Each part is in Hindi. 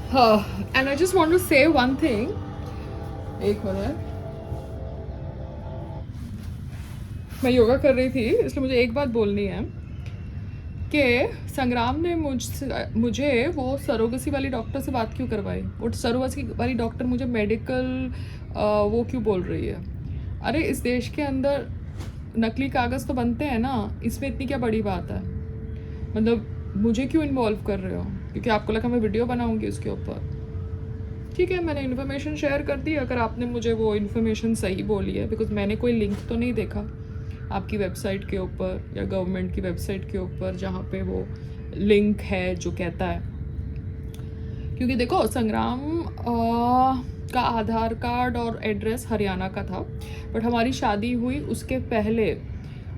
And I just want to say one thing. एक मिनट, मैं योगा कर रही थी इसलिए मुझे एक बात बोलनी है कि संग्राम ने मुझे वो सरोगसी वाली डॉक्टर से बात क्यों करवाई। वो सरोगसी वाली डॉक्टर मुझे मेडिकल वो क्यों बोल रही है। अरे इस देश के अंदर नकली कागज़ तो बनते हैं ना, इसमें इतनी क्या बड़ी बात है। मतलब मुझे क्यों इन्वॉल्व कर रहे हो, क्योंकि आपको लगा मैं वीडियो बनाऊंगी उसके ऊपर। ठीक है, मैंने इन्फॉर्मेशन शेयर कर दी। अगर आपने मुझे वो इन्फॉर्मेशन सही बोली है, बिकॉज मैंने कोई लिंक तो नहीं देखा आपकी वेबसाइट के ऊपर या गवर्नमेंट की वेबसाइट के ऊपर जहाँ पे वो लिंक है जो कहता है। क्योंकि देखो संग्राम का आधार कार्ड और एड्रेस हरियाणा का था, बट हमारी शादी हुई उसके पहले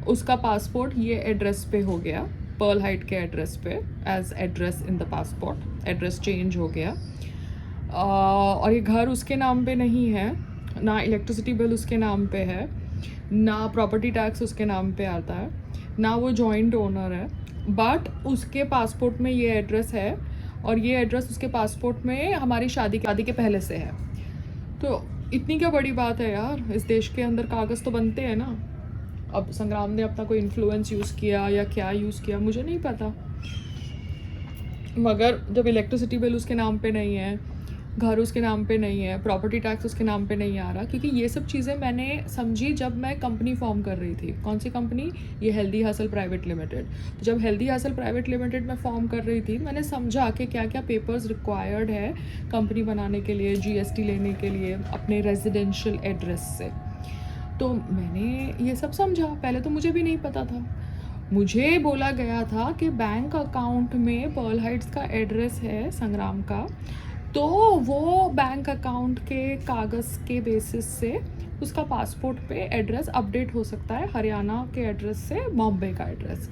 उसका पासपोर्ट ये एड्रेस पे हो गया, पर्ल हाइट के एड्रेस पे, as address in the passport address change हो गया। और ये घर उसके नाम पे नहीं है, ना इलेक्ट्रिसिटी बिल उसके नाम पे है, ना प्रॉपर्टी टैक्स उसके नाम पे आता है, ना वो जॉइंट ओनर है। बट उसके पासपोर्ट में ये एड्रेस है और ये एड्रेस उसके पासपोर्ट में हमारी शादी के पहले से है। तो इतनी क्या बड़ी बात है यार, इस देश के अंदर कागज़ तो बनते हैं ना। अब संग्राम ने अपना कोई इन्फ्लुएंस यूज़ किया या क्या यूज़ किया मुझे नहीं पता, मगर जब इलेक्ट्रिसिटी बिल उसके नाम पे नहीं है, घर उसके नाम पे नहीं है, प्रॉपर्टी टैक्स उसके नाम पे नहीं आ रहा। क्योंकि ये सब चीज़ें मैंने समझी जब मैं कंपनी फॉर्म कर रही थी। कौन सी कंपनी? ये हेल्दी हसल प्राइवेट लिमिटेड। तो जब हेल्दी हसल प्राइवेट लिमिटेड में फॉर्म कर रही थी, मैंने समझा कि क्या क्या पेपर्स रिक्वायर्ड है कंपनी बनाने के लिए, जीएसटी लेने के लिए अपने रेजिडेंशियल एड्रेस से। तो मैंने ये सब समझा, पहले तो मुझे भी नहीं पता था। मुझे बोला गया था कि बैंक अकाउंट में पर्ल हाइट्स का एड्रेस है संग्राम का, तो वो बैंक अकाउंट के कागज़ के बेसिस से उसका पासपोर्ट पे एड्रेस अपडेट हो सकता है हरियाणा के एड्रेस से बॉम्बे का एड्रेस।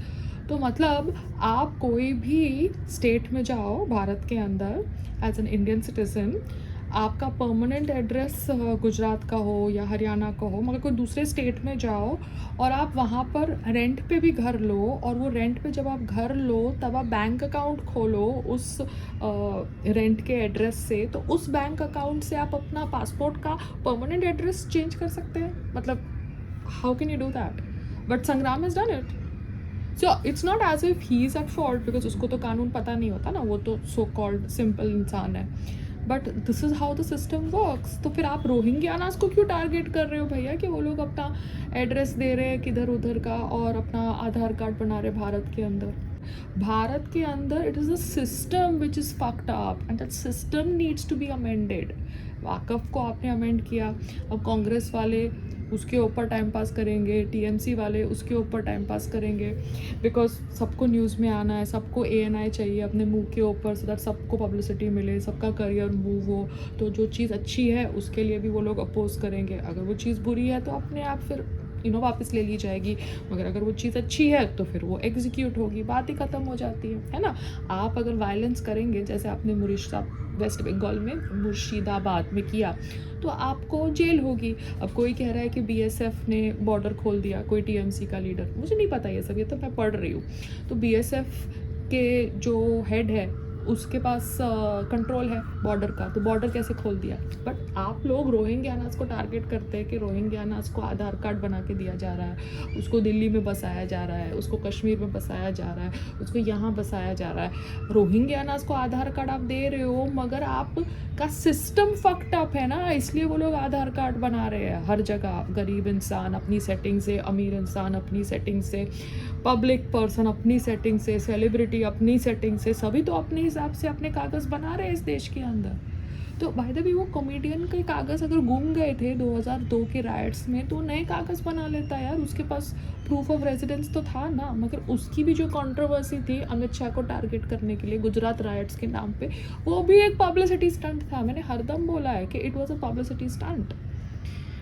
तो मतलब आप कोई भी स्टेट में जाओ भारत के अंदर एज एन इंडियन सिटीज़न, आपका परमानेंट एड्रेस गुजरात का हो या हरियाणा का हो, मगर कोई दूसरे स्टेट में जाओ और आप वहाँ पर रेंट पे भी घर लो, और वो रेंट पे जब आप घर लो तब आप बैंक अकाउंट खोलो उस रेंट के एड्रेस से, तो उस बैंक अकाउंट से आप अपना पासपोर्ट का परमानेंट एड्रेस चेंज कर सकते हैं। मतलब how can you do that? But Sangram is done it. So it's not as if he is at fault, because उसको तो कानून पता नहीं होता ना, वो तो सो कॉल्ड सिंपल इंसान है। But this is how the system works. तो फिर आप रोहिंग्यानास को क्यों टारगेट कर रहे हो भैया, कि वो लोग अपना एड्रेस दे रहे हैं किधर उधर का और अपना आधार कार्ड बना रहे भारत के अंदर। भारत के अंदर it is a system which is fucked up and that system needs to be amended. Waqf को आपने अमेंड किया, अब कांग्रेस वाले उसके ऊपर टाइम पास करेंगे, टीएमसी वाले उसके ऊपर टाइम पास करेंगे, बिकॉज सबको न्यूज़ में आना है, सबको एएनआई चाहिए अपने मुंह के ऊपर, सो दैट सबको पब्लिसिटी मिले, सबका करियर मूव हो। तो जो चीज़ अच्छी है उसके लिए भी वो लोग अपोज करेंगे, अगर वो चीज़ बुरी है तो अपने आप फिर वापस ले ली जाएगी। मगर अगर वो चीज़ अच्छी है तो फिर वो एग्जीक्यूट होगी, बात ही ख़त्म हो जाती है ना। आप अगर वायलेंस करेंगे जैसे आपने वेस्ट बंगाल में मुर्शिदाबाद में किया, तो आपको जेल होगी। अब कोई कह रहा है कि बीएसएफ ने बॉर्डर खोल दिया, कोई टीएमसी का लीडर, मुझे नहीं पता ये सब, ये तो मैं पढ़ रही हूँ। तो बीएसएफ के जो हेड है उसके पास कंट्रोल है बॉर्डर का, तो बॉर्डर कैसे खोल दिया। बट आप लोग रोहिंग्यानास को टारगेट करते हैं कि रोहिंग्यानास को आधार कार्ड बना के दिया जा रहा है, उसको दिल्ली में बसाया जा रहा है, उसको कश्मीर में बसाया जा रहा है, उसको यहाँ बसाया जा रहा है। रोहिंग्यानास को आधार कार्ड आप दे रहे हो, मगर आपका सिस्टम फक्ड अप है ना, इसलिए वो लोग आधार कार्ड बना रहे हैं हर जगह। गरीब इंसान अपनी सेटिंग से, अमीर इंसान अपनी सेटिंग से, पब्लिक पर्सन अपनी सेटिंग से, सेलिब्रिटी अपनी सेटिंग से, सभी तो अपने हिसाब से अपने कागज़ बना रहे हैं इस देश के अंदर। तो बाय द वे वो कॉमेडियन के कागज़ अगर गुम गए थे 2002 के राइट्स में, तो नए कागज़ बना लेता यार, उसके पास प्रूफ ऑफ रेजिडेंस तो था ना। मगर उसकी भी जो कंट्रोवर्सी थी अमित शाह को टारगेट करने के लिए गुजरात राइट्स के नाम पे, वो भी एक पब्लिसिटी स्टंट था। मैंने हरदम बोला है कि it was a publicity stunt,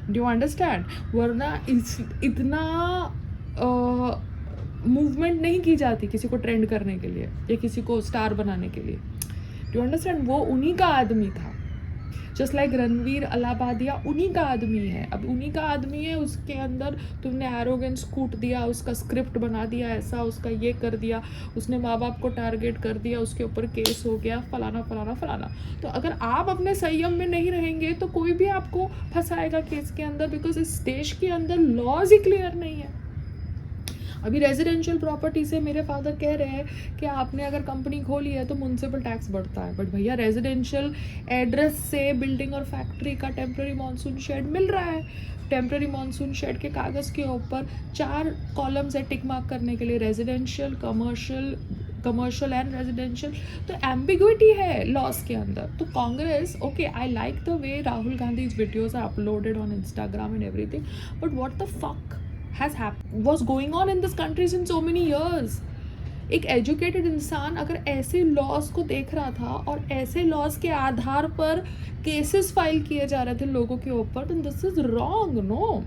do you understand? वरना इतना मूवमेंट नहीं की जाती किसी को ट्रेंड करने के लिए या किसी को स्टार बनाने के लिए। Do understand? वो उन्हीं का आदमी था। जस्ट लाइक रणवीर अलाहाबादिया उन्हीं का आदमी है, अब उन्हीं का आदमी है, उसके अंदर तुमने एरोगेंस कूट दिया, उसका स्क्रिप्ट बना दिया ऐसा, उसका ये कर दिया, उसने माँ बाप को टारगेट कर दिया, उसके ऊपर केस हो गया, फलाना फलाना फलाना। तो अगर आप अपने संयम में नहीं रहेंगे तो कोई भी आपको फंसाएगा केस के अंदर, बिकॉज इस देश के अंदर लॉज ही क्लियर नहीं है। अभी रेजिडेंशियल प्रॉपर्टी से मेरे फादर कह रहे हैं कि आपने अगर कंपनी खोली है तो म्यूनसिपल टैक्स बढ़ता है, बट भैया रेजिडेंशियल एड्रेस से बिल्डिंग और फैक्ट्री का टेम्प्रेरी मानसून शेड मिल रहा है। टेम्प्रेरी मानसून शेड के कागज़ के ऊपर 4 कॉलम्स है टिक मार्क करने के लिए, रेजिडेंशियल, कमर्शियल एंड रेजिडेंशियल। तो एम्बिग्विटी है लॉस के अंदर। तो Congress, okay, I like the way Rahul Gandhi's videos are uploaded on Instagram and everything, but what the fuck was going on in this country since so many years? एक एजुकेटेड इंसान अगर ऐसे लॉज को देख रहा था और ऐसे लॉज के आधार पर केसेस फाइल किए जा रहे थे लोगों के ऊपर, तो दिस इज रॉन्ग, नो।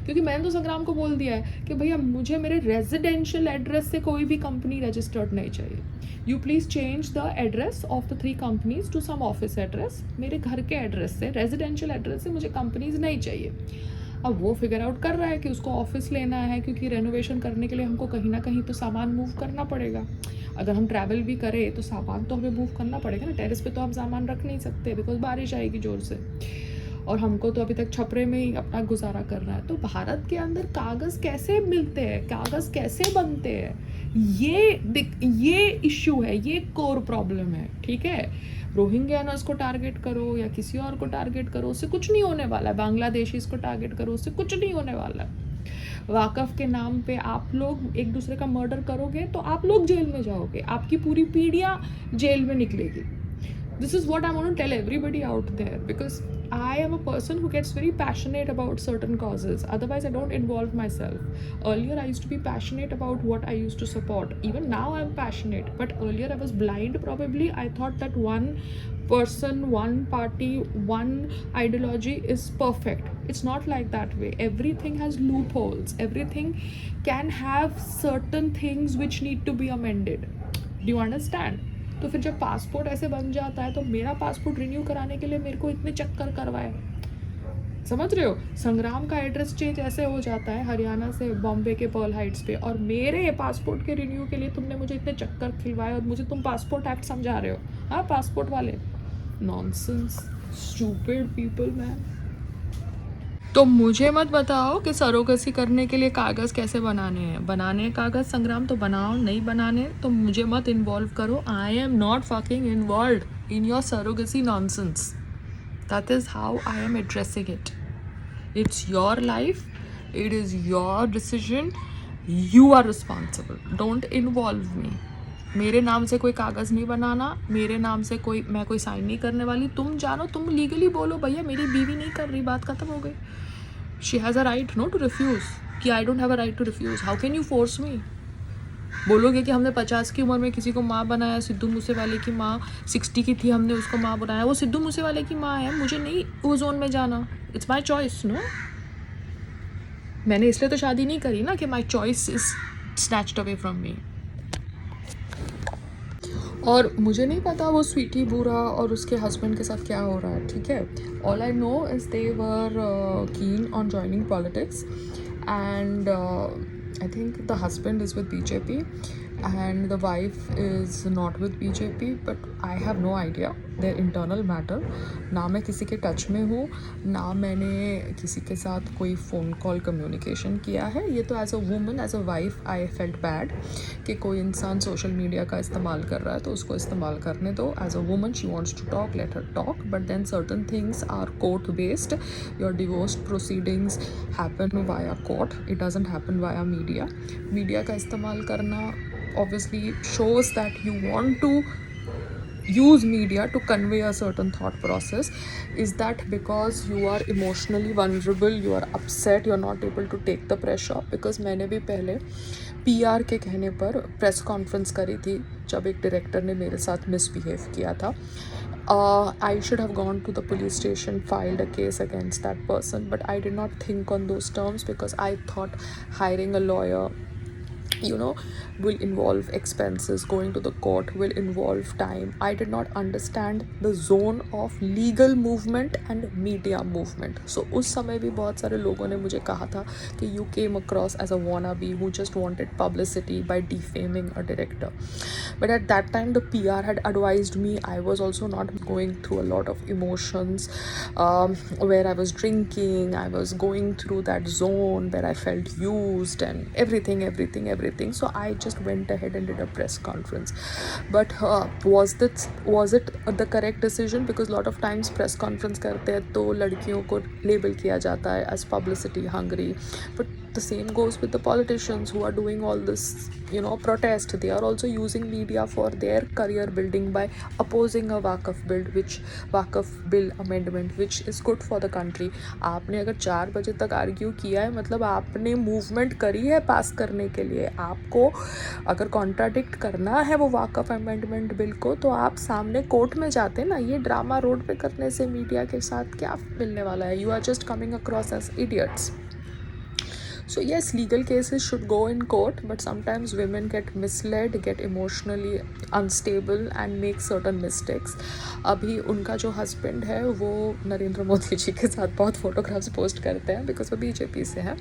क्योंकि मैंने तो संग्राम को बोल दिया है कि भैया मुझे मेरे रेजिडेंशियल एड्रेस से कोई भी कंपनी रजिस्टर्ड नहीं चाहिए। You please change the address of the 3 companies to some office address. मेरे घर के एड्रेस से, रेजिडेंशियल एड्रेस से मुझे कंपनीज नहीं चाहिए। अब वो फिगर आउट कर रहा है कि उसको ऑफिस लेना है, क्योंकि रेनोवेशन करने के लिए हमको कहीं ना कहीं तो सामान मूव करना पड़ेगा। अगर हम ट्रैवल भी करें तो सामान तो हमें मूव करना पड़ेगा ना, टेरेस पे तो हम सामान रख नहीं सकते बिकॉज बारिश आएगी ज़ोर से, और हमको तो अभी तक छपरे में ही अपना गुजारा करना है। तो भारत के अंदर कागज़ कैसे मिलते हैं, कागज़ कैसे बनते हैं, ये इश्यू है, ये कोर प्रॉब्लम है, ठीक है। रोहिंग्यानर्स को टारगेट करो या किसी और को टारगेट करो, उससे कुछ नहीं होने वाला है। बांग्लादेशीज को टारगेट करो, उससे कुछ नहीं होने वाला है। वाकफ के नाम पे आप लोग एक दूसरे का मर्डर करोगे तो आप लोग जेल में जाओगे, आपकी पूरी पीढ़ियाँ जेल में निकलेगी। This is what I want to tell everybody out there, because I am a person who gets very passionate about certain causes. Otherwise, I don't involve myself. Earlier, I used to be passionate about what I used to support. Even now, I'm passionate. But earlier, I was blind probably. I thought that one person, one party, one ideology is perfect. It's not like that way. Everything has loopholes. Everything can have certain things which need to be amended. Do you understand? तो फिर जब पासपोर्ट ऐसे बन जाता है तो मेरा पासपोर्ट रिन्यू कराने के लिए मेरे को इतने चक्कर करवाए, समझ रहे हो। संग्राम का एड्रेस चेंज ऐसे हो जाता है हरियाणा से बॉम्बे के पर्ल हाइट्स पे, और मेरे पासपोर्ट के रिन्यू के लिए तुमने मुझे इतने चक्कर खिलवाए और मुझे तुम पासपोर्ट एक्ट समझा रहे हो। हाँ, पासपोर्ट वाले नॉनसेंस, स्टूपिड पीपल मैन। तो मुझे मत बताओ कि सरोगसी करने के लिए कागज़ कैसे बनाने हैं। बनाने कागज़ संग्राम तो बनाओ, नहीं बनाने तो मुझे मत इन्वॉल्व करो। I am not fucking involved in your surrogacy nonsense. That is how I am addressing it. It's your life, it is your decision, you are responsible, don't involve me. मेरे नाम से कोई कागज़ नहीं बनाना, मेरे नाम से मैं कोई साइन नहीं करने वाली। तुम जानो, तुम लीगली बोलो भैया मेरी बीवी नहीं कर रही, बात खत्म हो गई। She has a right no to refuse, कि I don't have a right to refuse. How can you force me? बोलोगे कि हमने 50 की उम्र में किसी को माँ बनाया, सिद्धू मूसेवाले की माँ 60 की थी, हमने उसको माँ बनाया, वो सिद्धू मूसेवाले की माँ है, मुझे नहीं वो जोन में जाना। It's my choice, no. मैंने इसलिए तो शादी नहीं करी ना कि my choice is snatched away from me. और मुझे नहीं पता वो स्वीटी बूरा और उसके हस्बैंड के साथ क्या हो रहा है, ठीक है। All I know is they were keen on joining politics, and I think the husband is with BJP and the wife is not with BJP, but I have no idea their internal matter. ना मैं किसी के टच में हूँ, ना मैंने किसी के साथ कोई फ़ोन कॉल कम्युनिकेशन किया है। ये तो as a woman, as a wife I felt bad कि कोई इंसान सोशल मीडिया का इस्तेमाल कर रहा है तो उसको इस्तेमाल करने दो। As a woman she wants to talk, let her talk, but then certain things are court based. Your divorce proceedings happen via court, it doesn't happen via media. Media का इस्तेमाल करना obviously shows that you want to use media to convey a certain thought process. Is that because you are emotionally vulnerable, you are upset, you are not able to take the pressure? because मैंने भी पहले PR के कहने पर प्रेस कॉन्फ्रेंस करी थी जब एक डायरेक्टर ने मेरे साथ मिसबिहेव किया था। I should have gone to the police station, filed a case against that person, but I did not think on those terms because I thought hiring a lawyer, you know, will involve expenses. Going to the court will involve time. I did not understand the zone of legal movement and media movement. So उस समय भी बहुत सारे लोगों ने मुझे कहा था कि you came across as a wannabe who just wanted publicity by defaming a director. But at that time the PR had advised me. I was also not going through a lot of emotions, where I was drinking. I was going through that zone where I felt used and everything. So I just went ahead and did a press conference. But was it the correct decision? Because lot of times press conference करते हैं तो लड़कियों को label किया जाता है as publicity hungry. But the same goes with the politicians who are doing all this, you know, protest. They are also using media for their career building by opposing a Waqf bill amendment which is good for the country. आपने अगर 4 बजे तक आर्ग्यू किया है, मतलब आपने मूवमेंट करी है पास करने के लिए. आपको अगर कॉन्ट्राडिक्ट करना है वो वाकफ अमेंडमेंट बिल को, तो आप सामने कोर्ट में जाते ना. ये ड्रामा रोड पे करने से मीडिया के साथ क्या मिलने वाला है? You are just coming across as idiots. So yes, legal cases should go in court, but sometimes women get misled, get emotionally unstable and make certain mistakes. अभी उनका जो हस्बैंड है वो नरेंद्र मोदी जी के साथ बहुत फोटोग्राफ्स पोस्ट करते हैं बिकॉज वो बीजेपी से हैं.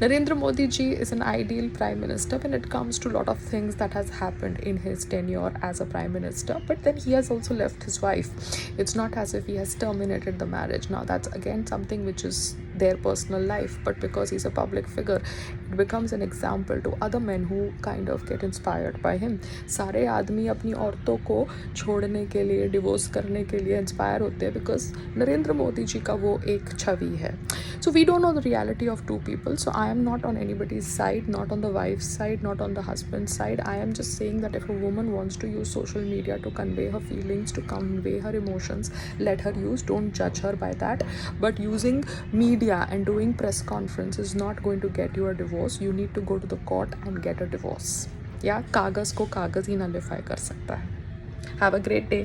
Narendra Modi ji is an ideal prime minister when it comes to lot of things that has happened in his tenure as a prime minister, but then he has also left his wife. It's not as if he has terminated the marriage. Now that's again something which is their personal life, but because he's a public figure, it becomes an example to other men who kind of get inspired by him. सारे आदमी अपनी औरतों को छोड़ने के लिए, डिवोर्स करने के लिए इंस्पायर होते हैं बिकॉज नरेंद्र मोदी जी का वो एक छवि है. So we don't know the reality of two people. So I am not on anybody's side, not on the wife's side, not on the husband's side. I am just saying that if a woman wants to use social media to convey her feelings, to convey her emotions, let her use. Don't judge her by that. But using media and doing press conference is not going to get you a divorce. You need to go to the court and get a divorce. या कागज़ को कागज़ ही नलिफाई कर सकता है. Have a great day.